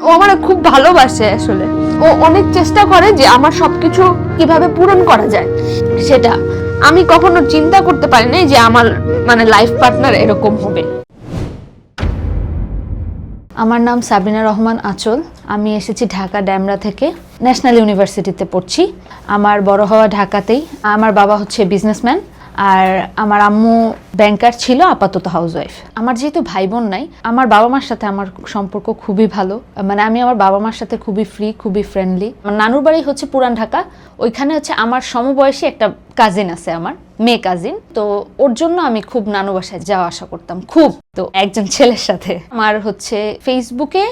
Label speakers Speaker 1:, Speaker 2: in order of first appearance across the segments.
Speaker 1: ও আমার খুব ভালোবাসে আসলে। ও অনেক চেষ্টা করে যে আমার সবকিছু কিভাবে পূরণ করা যায় সেটা। আমি কখনো চিন্তা করতে পারি নাই যে আমার মানে লাইফ পার্টনার এরকম হবে।
Speaker 2: আমার নাম সাবিনা রহমান আঁচল। আমি এসেছি ঢাকা ড্যামরা থেকে, ন্যাশনাল ইউনিভার্সিটিতে পড়ছি। আমার বড় হওয়া ঢাকাতেই। আমার বাবা হচ্ছে বিজনেসম্যান, আর আমার আম্মু ব্যাংকার ছিল, আপাতত হাউসওয়াইফ। আমার যেহেতু ভাই বোন নাই, আমার বাবা মার সাথে আমার সম্পর্ক খুবই ভালো। মানে আমি আমার বাবা মার সাথে খুবই ফ্রি, খুবই ফ্রেন্ডলি। আমার নানুর বাড়ি হচ্ছে পুরান ঢাকা। ওইখানে হচ্ছে আমার সমবয়সী একটা কাজিন আছে, আমার মেয়ে কাজিন। তো ওর জন্য আমি খুব নানু বাসায় যাওয়া আসা করতাম খুব। তো একজন ছেলের সাথে আমার হচ্ছে ফেসবুকে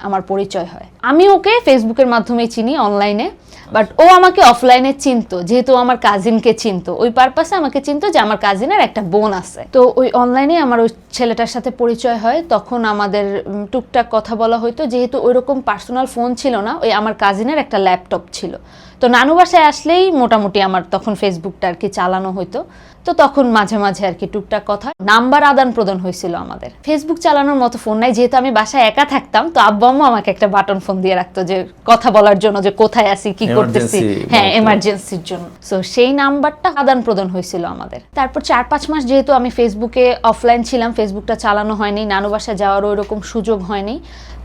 Speaker 2: আমার পরিচয় হয়। আমি ওকে ফেসবুকের মাধ্যমে চিনি অনলাইনে, বাট ও আমাকে অফলাইনে চিনতো, যেহেতু আমার কাজিনকে চিনতো। ওই পারপাসে আমাকে চিনতো যে আমার কাজিনের একটা বোন আছে। তো ওই অনলাইনে আমার ওই ছেলেটার সাথে পরিচয় হয়। তখন আমাদের টুকটাক কথা বলা হইতো, যেহেতু ওইরকম পার্সোনাল ফোন ছিল না, ওই আমার কাজিনের একটা ল্যাপটপ ছিল। তো নানু বাসায় আসলেই মোটামুটি আমার তখন ফেসবুকটা আর কি চালানো হইতো। তো তখন মাঝে মাঝে আর কি টুকটাক কথা, নাম্বার আদান প্রদান হয়েছিল আমাদের। ফেসবুক চালানোর মতো ফোন নাই, যেহেতু আমি বাসায় একা থাকতাম। তো আব্বু আম্মু আমাকে একটা বাটন ফোন দিয়ে রাখতো, যে কথা বলার জন্য, যে কোথায় আছি, কি করতেছি, হ্যাঁ এমার্জেন্সির জন্য। সো সেই নাম্বারটা আদান প্রদান হয়েছিল আমাদের। তারপর 4-5 মাস যেহেতু আমি ফেসবুকে অফলাইন ছিলাম, ফেসবুকটা চালানো হয়নি, নানু বাসায় যাওয়ার ওইরকম সুযোগ হয়নি।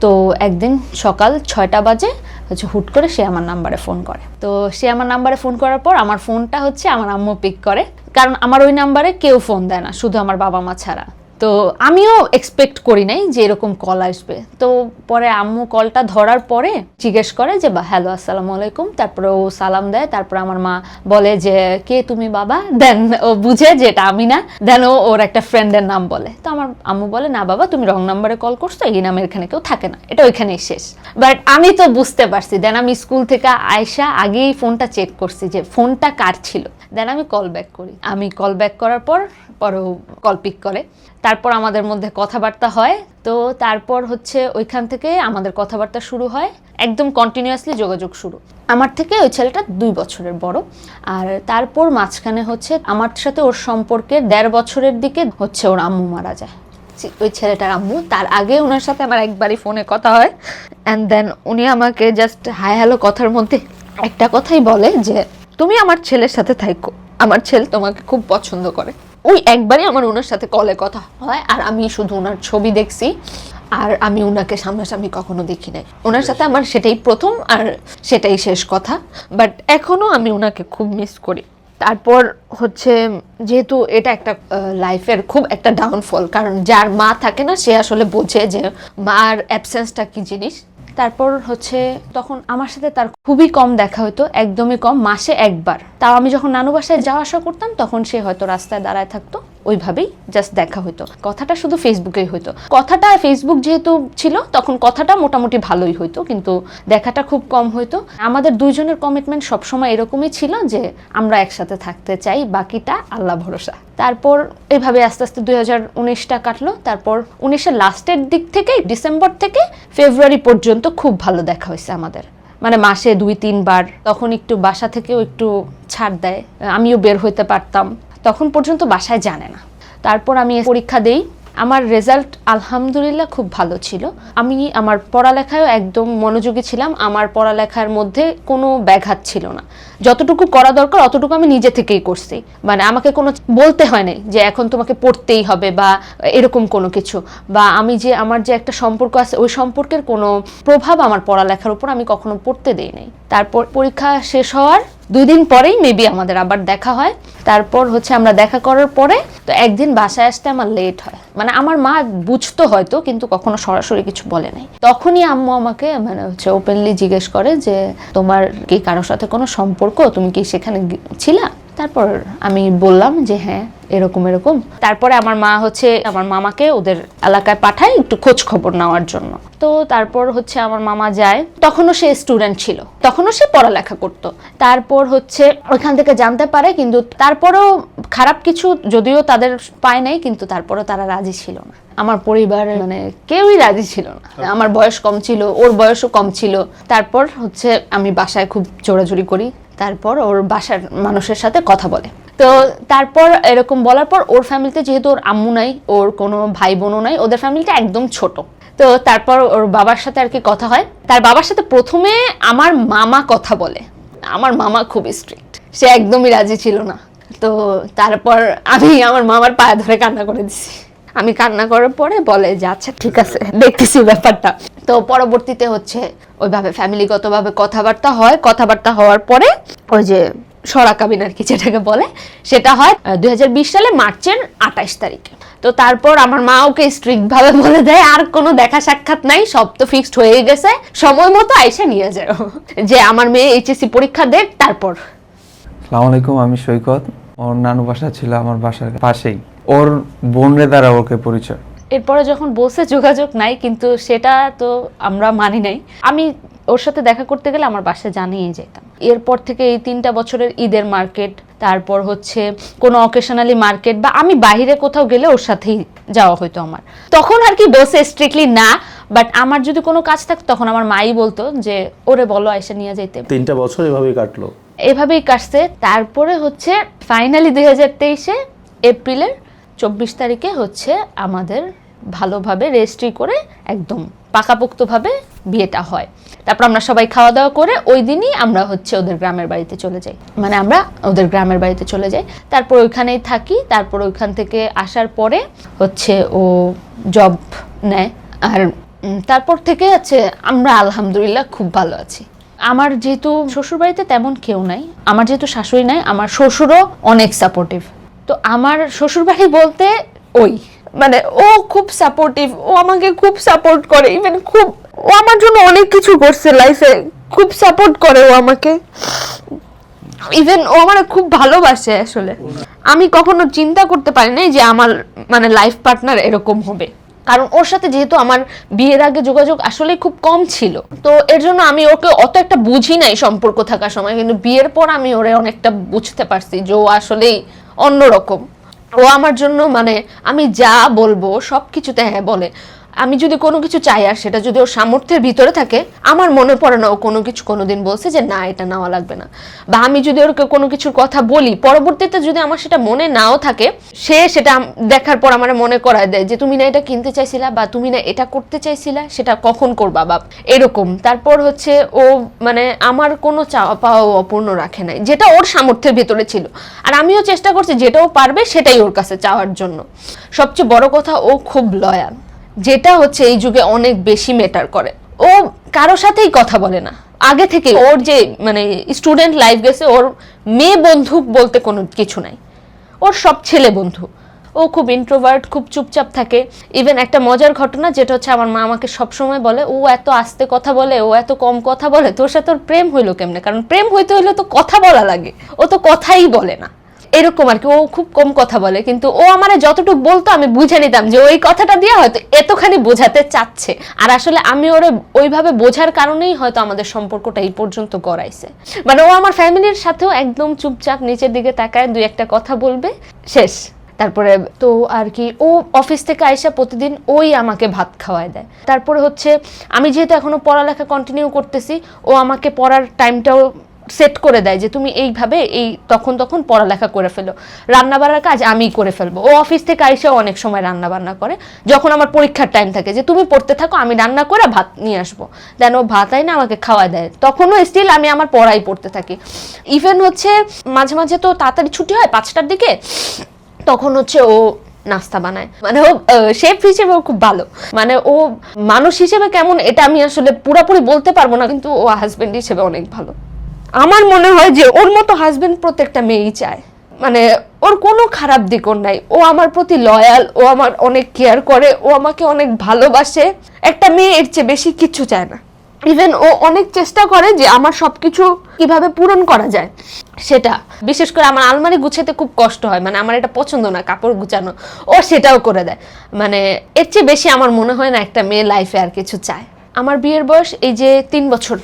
Speaker 2: তো একদিন সকাল 6টা বাজে হচ্ছে হুট করে সে আমার নাম্বারে ফোন করে। তো সে আমার নাম্বারে ফোন করার পর আমার ফোনটা হচ্ছে আমার আম্মু পিক করে, কারণ আমার ওই নাম্বারে কেউ ফোন দেয় না, শুধু আমার বাবা মা ছাড়া। তো আমিও এক্সপেক্ট করি নাই যে এরকম কল আসবে। তো পরে আম্মু কলটা ধরার পরে জিজ্ঞেস করে যে হ্যালো আসসালামু আলাইকুম। তারপরে ও সালাম দেয়। তারপরে আমার মা বলে যে কে তুমি বাবা? দেন ও বুঝে যে এটা আমি না। দেন ও ওর একটা ফ্রেন্ডের নাম বলে। তো আমার আম্মু বলে না বাবা, তুমি রং নাম্বারে কল করছো, এই নামে এখানে কেউ থাকে না, এটা ওইখানেই শেষ। বাট আমি তো বুঝতে পারছি। দেন আমি স্কুল থেকে আয়সা আগেই ফোনটা চেক করছি যে ফোনটা কার ছিল। দেন আমি কল ব্যাক করি। আমি কল ব্যাক করার পর ও কল পিক করে। তারপর আমাদের মধ্যে কথাবার্তা হয়। তো তারপর হচ্ছে ওইখান থেকে আমাদের কথাবার্তা শুরু হয়, একদম কন্টিনিউয়াসলি যোগাযোগ শুরু। আমার থেকে ওই ছেলেটা 2 বছরের বড়। আর তারপর মাঝখানে হচ্ছে আমার সাথে ওর সম্পর্কের 1.5 বছরের দিকে হচ্ছে ওর আম্মু মারা যায়, ওই ছেলেটার আম্মু। তার আগে ওনার সাথে আমার একবারই ফোনে কথা হয়। অ্যান্ড দেন উনি আমাকে জাস্ট হাই হ্যালো কথার মধ্যে একটা কথাই বলে যে তুমি আমার ছেলের সাথে থাকো, আমার ছেলে তোমাকে খুব পছন্দ করে। ওই একবারই আমার ওনার সাথে কলে কথা হয়, আর আমি শুধু ওনার ছবি দেখছি, আর আমি ওনাকে সামনাসামনি কখনো দেখি নাই। ওনার সাথে আমার সেটাই প্রথম আর সেটাই শেষ কথা। বাট এখনো আমি ওনাকে খুব মিস করি। তারপর হচ্ছে যেহেতু এটা একটা লাইফের খুব একটা ডাউনফল, কারণ যার মা থাকে না সে আসলে বোঝে যে মার অ্যাবসেন্সটা কি জিনিস। তারপর হচ্ছে তখন আমার সাথে তার খুবই কম দেখা হতো, একদমই কম, মাসে একবার। তাও আমি যখন নানু বাসায় যাওয়া আসা করতাম তখন সে হয়তো রাস্তায় দাঁড়ায় থাকতো, ওইভাবেই জাস্ট দেখা হতো। কথাটা শুধু ফেসবুকেই হতো। কথাটা ফেসবুক যেহেতু ছিল তখন কথাটা মোটামুটি ভালোই হইতো, কিন্তু দেখাটা খুব কম হইতো। আমাদের দুইজনের কমিটমেন্ট সবসময় এরকমই ছিল যে আমরা একসাথে থাকতে চাই, বাকিটা আল্লাহ ভরসা। তারপর এইভাবে আস্তে আস্তে 2019টা কাটলো। তারপর 19-এর লাস্টের দিক থেকে, ডিসেম্বর থেকে ফেব্রুয়ারি পর্যন্ত খুব ভালো দেখা হয়েছে আমাদের, মানে মাসে 2-3 বার। তখন একটু বাসা থেকেও একটু ছাড় দেয়, আমিও বের হইতে পারতাম। তখন পর্যন্ত বাসায় জানে না। তারপর আমি পরীক্ষা দেই, আমার রেজাল্ট আলহামদুলিল্লাহ খুব ভালো ছিল। আমি আমার পড়ালেখায়ও একদম মনোযোগী ছিলাম, আমার পড়ালেখার মধ্যে কোনো ব্যাঘাত ছিল না। যতটুকু করা দরকার অতটুকু আমি নিজে থেকেই করছি, মানে আমাকে কোনো বলতে হয় নাই যে এখন তোমাকে পড়তেই হবে বা এরকম কোনো কিছু। বা আমি যে আমার যে একটা সম্পর্ক আছে, ওই সম্পর্কের কোনো প্রভাব আমার পড়ালেখার উপর আমি কখনো পড়তে দেই নাই। তারপর পরীক্ষা শেষ হওয়ার 2 দিন পরেই মেবি আমাদের আবার দেখা হয়। তারপর হচ্ছে আমরা দেখা করার পরে তো একদিন বাসায় আসতে আমার লেট হয়, মানে আমার মা বুঝতো হয়তো, কিন্তু কখনো সরাসরি কিছু বলে নাই। তখনই আম্মু আমাকে মানে হচ্ছে ওপেনলি জিজ্ঞেস করে যে তোমার কি কারোর সাথে কোনো সম্পর্ক, তুমি কি সেখানে ছিলা? তারপর আমি বললাম যে হ্যাঁ এরকম এরকম। তারপরে আমার মা হচ্ছে আমার মামাকে ওদের এলাকায় পাঠায় একটু খোঁজ খবর নেওয়ার জন্য। তো তারপর হচ্ছে আমার মামা যায়, তখনও সে স্টুডেন্ট ছিল, তখনও সে পড়ালেখা করতো। তারপর হচ্ছে ওইখান থেকে জানতে পারে, কিন্তু তারপরেও খারাপ কিছু যদিও তাদের পায় নাই, কিন্তু তারপরেও তারা রাজি ছিল না। আমার পরিবারের মানে কেউই রাজি ছিল না। আমার বয়স কম ছিল, ওর বয়সও কম ছিল। তারপর হচ্ছে আমি বাসায় খুব জোরাজুরি করি। তারপর ওর বাসার মানুষের সাথে কথা বলে। তো তারপর এরকম বলার পর ওর ফ্যামিলিতে যেহেতু ওর আম্মু নাই, ওর কোনো ভাই বোনও নাই, ওদের ফ্যামিলিটা একদম ছোট। তো তারপর ওর বাবার সাথে আর কি কথা হয়। তার বাবার সাথে প্রথমে আমার মামা কথা বলে। আমার মামা খুব স্ট্রিক্ট, সে একদমই রাজি ছিল না। তো তারপর আমি আমার মামার পায়ে ধরে কান্না করে দিছি। আমি কান্না করার পরে বলে যে আচ্ছা ঠিক আছে, দেখতেছি ব্যাপারটা। তো পরবর্তীতে হচ্ছে ওইভাবে ফ্যামিলিগতভাবে কথাবার্তা হয়। কথাবার্তা হওয়ার পরে ওই যে সরা কাবিন আর কি যেটাকে বলে, সেটা হয় 2020 সালে মার্চের 28 তারিখে। তো তারপর আমার মা ওকে স্ট্রিক্ট ভাবে বলে দেয় আর কোনো দেখা সাক্ষাৎ নাই, সব তো ফিক্সড হয়ে গেছে, সময় মতো আইসা নিয়ে যাও, যে আমার মেয়ে এইচএসসি পরীক্ষা দেখ তারপর।
Speaker 3: আসসালামু আলাইকুম, আমি সৈকত। ওর নানু বাসা ছিল আমার বাসার পাশেই। ওর বোনের দ্বারা ওকে পরিচয়।
Speaker 2: এরপরে যখন বলছে যোগাযোগ নাই, কিন্তু সেটা তো আমরা মানি নাই। আমি ওর সাথে দেখা করতে গেলে আমার বাসায় জানিয়ে যেতাম। এরপর থেকে এই 3টা বছরের ঈদের মার্কেট, তারপর হচ্ছে কোনো অকেশনালি মার্কেট বা আমি বাইরে কোথাও গেলে ওর সাথেই যাওয়া হইতো আমার। তখন আর কি বসে স্ট্রিক্টলি না, বাট আমার যদি কোনো কাজ থাকতো তখন আমার মাই বলতো যে ওরে বলো আইসা নিয়ে যাইতে।
Speaker 4: 3টা বছর এভাবেই কাটলো।
Speaker 2: এভাবেই কাটছে। তারপরে হচ্ছে ফাইনালি 2023-এ এপ্রিলের 24 তারিখে হচ্ছে আমাদের ভালোভাবে রেজিস্ট্রি করে একদম পাকাপোক্তভাবে বিয়েটা হয়। তারপর আমরা সবাই খাওয়া দাওয়া করে ওই দিনই আমরা হচ্ছে ওদের গ্রামের বাড়িতে চলে যাই, মানে আমরা ওদের গ্রামের বাড়িতে চলে যাই। তারপর ওইখানেই থাকি। তারপর ওইখান থেকে আসার পরে হচ্ছে ও জব নেয়। আর তারপর থেকে হচ্ছে আমরা আলহামদুলিল্লাহ খুব ভালো আছি। আমার যেহেতু শ্বশুরবাড়িতে তেমন কেউ নাই, আমার যেহেতু শাশুড়ি নাই, আমার শ্বশুরও অনেক সাপোর্টিভ। তো আমার শ্বশুরবাড়ি বলতে ওই
Speaker 1: মানে ও খুব সাপোর্টিভ, ও আমাকে খুব সাপোর্ট করে, ইভেন খুব, ও আমার জন্য অনেক কিছু করছে লাইফে, খুব সাপোর্ট করে ও আমাকে, ইভেন ও আমার খুব ভালোবাসে। আসলে আমি কখনো চিন্তা করতে পারি নাই যে আমার মানে লাইফ পার্টনার এরকম হবে, কারণ ওর সাথে যেহেতু আমার বিয়ের আগে যোগাযোগ আসলে খুব কম ছিল, তো এর জন্য আমি ওকে অত একটা বুঝি নাই সম্পর্ক থাকার সময়। কিন্তু বিয়ের পর আমি ওরে অনেকটা বুঝতে পারছি যে ও আসলেই অন্যরকম। ও আমার জন্য মানে আমি যা বলবো সব কিছুতে হ্যাঁ বলে। আমি যদি কোনো কিছু চাই আর সেটা যদি ওর সামর্থ্যের ভিতরে থাকে, আমার মনে পড়ে না ও কোনো কিছু কোনোদিন বলছে যে না এটা নেওয়া লাগবে না। বা আমি যদি ওকে কোনো কিছুর কথা বলি, পরবর্তীতে যদি আমার সেটা মনে নাও থাকে, সে সেটা দেখার পর আমার মনে করায় দেয় যে তুমি না এটা কিনতে চাইছিলা বা তুমি না এটা করতে চাইছিলা, সেটা কখন করবা বাপ, এরকম। তারপর হচ্ছে ও মানে আমার কোনো চাওয়া পাওয়া অপূর্ণ রাখে নাই, যেটা ওর সামর্থ্যের ভিতরে ছিল। আর আমিও চেষ্টা করছি যেটা ও পারবে সেটাই ওর কাছে চাওয়ার জন্য। সবচেয়ে বড় কথা, ও খুব লয়াল, যেটা হচ্ছে এই যুগে অনেক বেশি ম্যাটার করে। ও কারো সাথেই কথা বলে না আগে থেকে। ওর যে মানে স্টুডেন্ট লাইফ গেছে, ওর মেয়ে বন্ধু বলতে কোনো কিছু নাই, ওর সব ছেলে বন্ধু। ও খুব ইন্ট্রোভার্ট, খুব চুপচাপ থাকে। ইভেন একটা মজার ঘটনা যেটা হচ্ছে, আমার মা আমাকে সবসময় বলে ও এত আস্তে কথা বলে, ও এত কম কথা বলে, তোর সাথে ওর প্রেম হইলো কেমনে? কারণ প্রেম হইতে হইলে তো কথা বলা লাগে, ও তো কথাই বলে না, এরকম আর কি। ও খুব কম কথা বলে, কিন্তু ও আমারে যতটুকু বলতো আমি বুঝে নিতাম যে ওই কথাটা দিয়ে হয়তো এতখানি বোঝাতে চাচ্ছে। আর আসলে আমি ওরে ওইভাবে বোঝার কারণেই হয়তো আমাদের সম্পর্কটা এই পর্যন্ত গড়াইছে। মানে ও আমার ফ্যামিলির সাথেও একদম চুপচাপ নিচের দিকে তাকায়, দুই একটা কথা বলবে, শেষ। তারপরে তো আর কি, ও অফিস থেকে আইসা প্রতিদিন ওই আমাকে ভাত খাওয়ায় দেয়। তারপরে হচ্ছে আমি যেহেতু এখনো পড়ালেখা কন্টিনিউ করতেছি, ও আমাকে পড়ার টাইমটাও সেট করে দেয় যে তুমি এইভাবে এই তখন তখন পড়ালেখা করে ফেলো, রান্না বান্নার কাজ আমি করে ফেলবো। ও অফিস থেকে আইসা অনেক সময় রান্না বান্না করে, যখন আমার পরীক্ষার টাইম থাকে যে তুমি পড়তে থাকো, আমি রান্না করে ভাত নিয়ে আসবো, দেন ও ভাত আই না আমাকে খাওয়া দেয়। তখনও স্টিল আমি আমার পড়াই পড়তে থাকি। ইভেন হচ্ছে মাঝে মাঝে তো তাড়াতাড়ি ছুটি হয় 5টার দিকে, তখন হচ্ছে ও নাস্তা বানায়। মানে ও শেফ হিসেবে খুব ভালো, মানে ও মানুষ হিসেবে কেমন এটা আমি আসলে পুরোপুরি বলতে পারবো না, কিন্তু ও হাজবেন্ড হিসেবে অনেক ভালো। আমার মনে হয় যে ওর মতো হাজবেন্ড প্রত্যেকটা মেয়েই চায়, মানে ওর কোনো খারাপ দিক ওর নাই। ও আমার প্রতি লয়াল, ও আমার অনেক কেয়ার করে, ও আমাকে অনেক ভালোবাসে। একটা মেয়ে এর চেয়ে বেশি কিছু চায় না। ইভেন ও অনেক চেষ্টা করে যে আমার সবকিছু কিভাবে পূরণ করা যায় সেটা। বিশেষ করে আমার আলমারি গুছাতে খুব কষ্ট হয়, মানে আমার এটা পছন্দ না কাপড় গুছানো, ও সেটাও করে দেয়। মানে এর চেয়ে বেশি আমার মনে হয় না একটা মেয়ে লাইফে আর কিছু চায়। আমার বিয়ের বয়স এই যে 3 বছর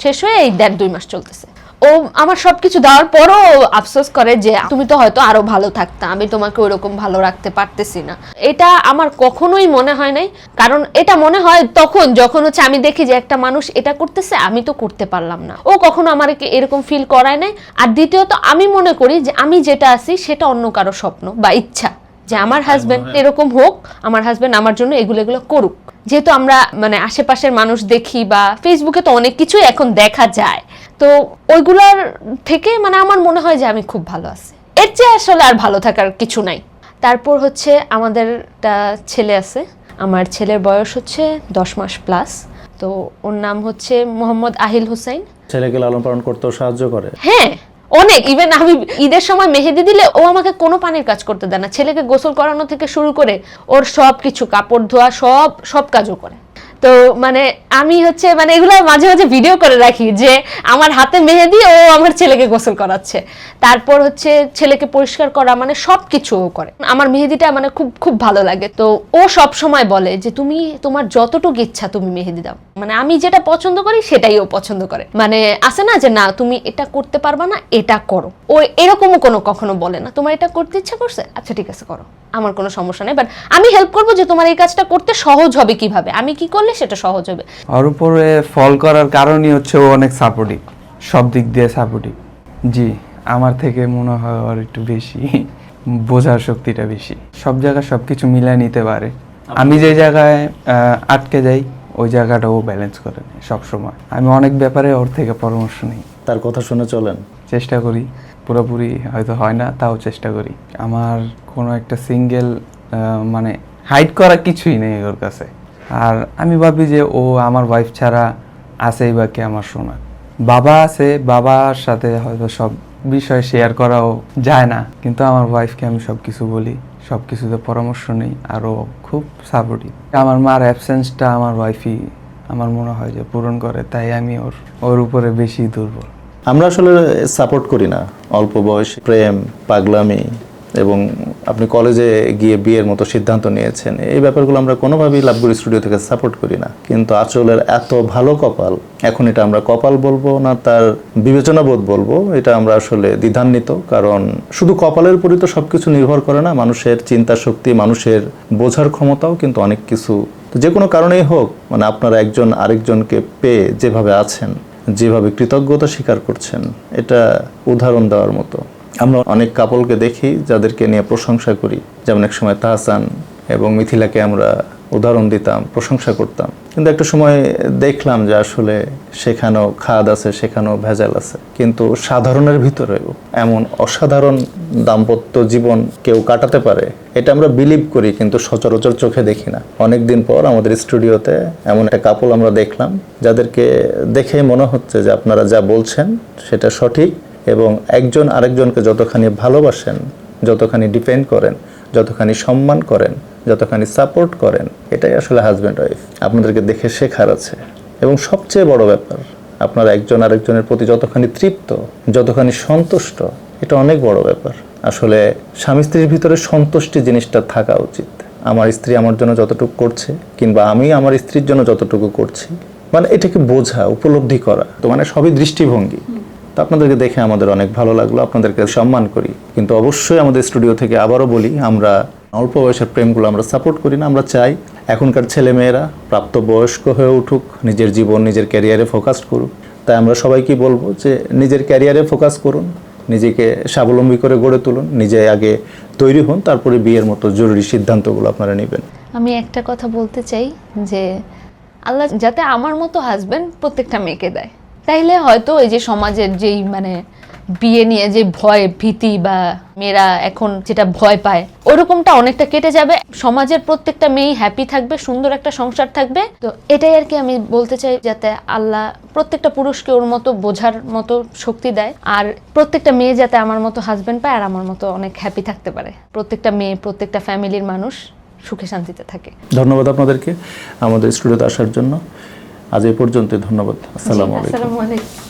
Speaker 1: শেষ হয়ে এই 1.5-2 মাস চলতেছে। ও আমার সবকিছু দেওয়ার পরও আফসোস করে যে তুমি তো হয়তো আরো ভালো থাকতা, আমি তোমাকে ওইরকম ভালো রাখতে পারতেছি না। এটা আমার কখনোই মনে হয় নাই, কারণ এটা মনে হয় তখন যখন হচ্ছে আমি দেখি যে একটা মানুষ এটা করতেছে, আমি তো করতে পারলাম না। ও কখনো আমাকে এরকম ফিল করায় নাই। আর দ্বিতীয়ত আমি মনে করি যে আমি যেটা আছি সেটা অন্য কারো স্বপ্ন বা ইচ্ছা, যে আমার হাজবেন্ড এরকম হোক, আমার হাজবেন্ড আমার জন্য এগুলো করুক। যেহেতু আমরা মানে আশেপাশের মানুষ দেখি বা ফেসবুকে তো অনেক কিছুই এখন দেখা যায়, তো ওইগুলার থেকে মানে আমার মনে হয় যে আমি খুব ভালো আছি, এর চেয়ে আসলে আর ভালো থাকার কিছু নাই। তারপর হচ্ছে আমাদের একটা ছেলে আছে, আমার ছেলের বয়স হচ্ছে 10 মাস প্লাস। তো ওর নাম হচ্ছে মোহাম্মদ আহিল হোসেন।
Speaker 4: ছেলেকে লালন পালন করতেও সাহায্য করে?
Speaker 1: হ্যাঁ অনেক। ইভেন আমি ঈদের সময় মেহেদি দিলে ও আমাকে কোনো পানির কাজ করতে দেয় না, ছেলেকে গোসল করানো থেকে শুরু করে ওর সব কিছু, কাপড় ধোয়া, সব কাজও করে। তো মানে আমি হচ্ছে মানে এগুলো মাঝে মাঝে ভিডিও করে রাখি যে আমার হাতে মেহেদি, ও আমার ছেলেকে গোসল করাচ্ছে। তারপর হচ্ছে ছেলেকে পরিষ্কার করা, মানে সব কিছু ও করে। আমার মেহেদিটা মানে খুব খুব ভালো লাগে। তো ও সব সময় বলে যে তুমি তোমার যতটুকু ইচ্ছা তুমি মেহেদি দাও, মানে আমি যেটা পছন্দ করি সেটাই ও পছন্দ করে। মানে আছে না যে না তুমি এটা করতে পারবা না, এটা করো, ও এরকমও কখনো বলে না। তোমার এটা করতে ইচ্ছা করছে, আচ্ছা ঠিক আছে করো, আমার কোনো সমস্যা নেই, বাট আমি হেল্প করবো যে তোমার এই কাজটা করতে সহজ হবে কিভাবে, আমি কি করলে সেটা সহজ হবে।
Speaker 3: ওর উপরে ফল করার কারণই হচ্ছে ও অনেক সাপোর্টিভ, সব দিক দিয়ে সাপোর্টিভ। জি, আমার থেকে মনে হয় ওর একটু বেশি বোঝার শক্তিটা বেশি, সব জায়গায় সব কিছু মিলিয়ে নিতে পারে। আমি যে জায়গায় আটকে যাই ওই জায়গাটা ও ব্যালেন্স করে নেয় সবসময়। আমি অনেক ব্যাপারে ওর থেকে পরামর্শ নিই,
Speaker 4: তার কথা শুনে চলেন?
Speaker 3: চেষ্টা করি, পুরোপুরি হয়তো হয় না, তাও চেষ্টা করি। আমার কোনো একটা সিঙ্গেল মানে হাইড করা কিছুই নেই ওর কাছে। আর আমি ভাবি যে ও আমার ওয়াইফ ছাড়া আছেই বা কে আমার শোনা। বাবা আছে, বাবার সাথে হয়তো সব বিষয় শেয়ার করাও যায় না, কিন্তু আমার ওয়াইফকে আমি সব কিছু বলি, সব কিছুতে পরামর্শ নেই, আর ও খুব সাপোর্টিভ। আমার মার অ্যাবসেন্সটা আমার ওয়াইফই আমার মনে হয় যে পূরণ করে, তাই আমি ওর উপরে বেশি দুর্বল।
Speaker 4: আমরা আসলে সাপোর্ট করি না অল্প বয়সে প্রেম, পাগলামি এবং আপনি কলেজে গিয়ে বিয়ের মতো সিদ্ধান্ত নিয়েছেন, এই ব্যাপারগুলো আমরা কোনোভাবেই লাভগুড়ি স্টুডিও থেকে সাপোর্ট করি না। কিন্তু আঁচলের এত ভালো কপাল, এখন এটা আমরা কপাল বলবো না তার বিবেচনাবোধ বলবো, এটা আমরা আসলে দ্বিধান্বিত। কারণ শুধু কপালের উপরই তো সব কিছু নির্ভর করে না, মানুষের চিন্তা শক্তি, মানুষের বোঝার ক্ষমতাও কিন্তু অনেক কিছু। তো যে কোনো কারণেই হোক, মানে আপনারা একজন আরেকজনকে পেয়ে যেভাবে আছেন, যেভাবে কৃতজ্ঞতা স্বীকার করছেন, এটা উদাহরণ দেওয়ার মতো। আমরা অনেক কাপলকে দেখি যাদেরকে নিয়ে প্রশংসা করি, যেমন এক সময় তাহসান এবং মিথিলাকে আমরা উদাহরণ দিতাম, প্রশংসা করতাম, কিন্তু একটা সময় দেখলাম যে আসলে সেখানেও খাদ আছে, সেখানেও ভেজাল আছে। কিন্তু সাধারণের ভিতরেও এমন অসাধারণ দাম্পত্য জীবন কেউ কাটাতে পারে, এটা আমরা বিলিভ করি, কিন্তু সচরাচর চোখে দেখি না। অনেকদিন পর আমাদের স্টুডিওতে এমন একটা কাপল আমরা দেখলাম, যাদেরকে দেখে মনে হচ্ছে যে আপনারা যা বলছেন সেটা সঠিক, এবং একজন আরেকজনকে যতখানি ভালোবাসেন, যতখানি ডিপেন্ড করেন, যতখানি সম্মান করেন, যতখানি সাপোর্ট করেন, এটাই আসলে হাজব্যান্ড ওয়াইফ। আপনাদেরকে দেখে শেখার আছে। এবং সবচেয়ে বড় ব্যাপার, আপনারা একজন আরেকজনের প্রতি যতখানি তৃপ্ত, যতখানি সন্তুষ্ট, এটা অনেক বড় ব্যাপার। আসলে স্বামী স্ত্রীর ভিতরে সন্তুষ্টি জিনিসটা থাকা উচিত। আমার স্ত্রী আমার জন্য যতটুকু করছে, কিংবা আমি আমার স্ত্রীর জন্য যতটুকু করছি, মানে এটাকে বোঝা, উপলব্ধি করা, তো মানে সবই দৃষ্টিভঙ্গি। তো আপনাদেরকে দেখে আমাদের অনেক ভালো লাগলো, আপনাদেরকে সম্মান করি। কিন্তু অবশ্যই আমাদের স্টুডিও থেকে আবারও বলি, আমরা অল্প বয়সের প্রেমগুলো আমরা সাপোর্ট করি না। আমরা চাই এখনকার ছেলেমেয়েরা প্রাপ্তবয়স্ক হয়ে উঠুক, নিজের জীবন, নিজের ক্যারিয়ারে ফোকাস করুক। তাই আমরা সবাইকে বলবো যে নিজের ক্যারিয়ারে ফোকাস করুন, নিজেকে স্বাবলম্বী করে গড়ে তুলুন, নিজে আগে তৈরি হন, তারপরে বিয়ের মতো জরুরি সিদ্ধান্তগুলো আপনারা নেবেন।
Speaker 2: আমি একটা কথা বলতে চাই যে আল্লাহ যাতে আমার মতো হাজবেন্ড প্রত্যেকটা মেয়েকে দেয়, তাইলে হয়তো এই যে সমাজের যেই মানে বিয়ে নিয়ে যে ভয় ভীতি বা মেয়েরা এখন যেটা ভয় পায়, ওরকমটা অনেকটা কেটে যাবে। সমাজের প্রত্যেকটা মেয়ে হ্যাপি থাকবে, সুন্দর একটা সংসার থাকবে। তো এটাই আর কি আমি বলতে চাই, যাতে আল্লাহ প্রত্যেকটা পুরুষকে ওর মতো বোঝার মতো শক্তি দেয়, আর প্রত্যেকটা মেয়ে যাতে আমার মতো হাজবেন্ড পায় আর আমার মতো অনেক হ্যাপি থাকতে পারে। প্রত্যেকটা মেয়ে, প্রত্যেকটা ফ্যামিলির মানুষ সুখে শান্তিতে থাকে।
Speaker 4: ধন্যবাদ আপনাদেরকে আমাদের স্টুডিওতে আসার জন্য। আজ এই পর্যন্তই, ধন্যবাদ। আসসালামু আলাইকুম।
Speaker 2: আসসালামু আলাইকুম।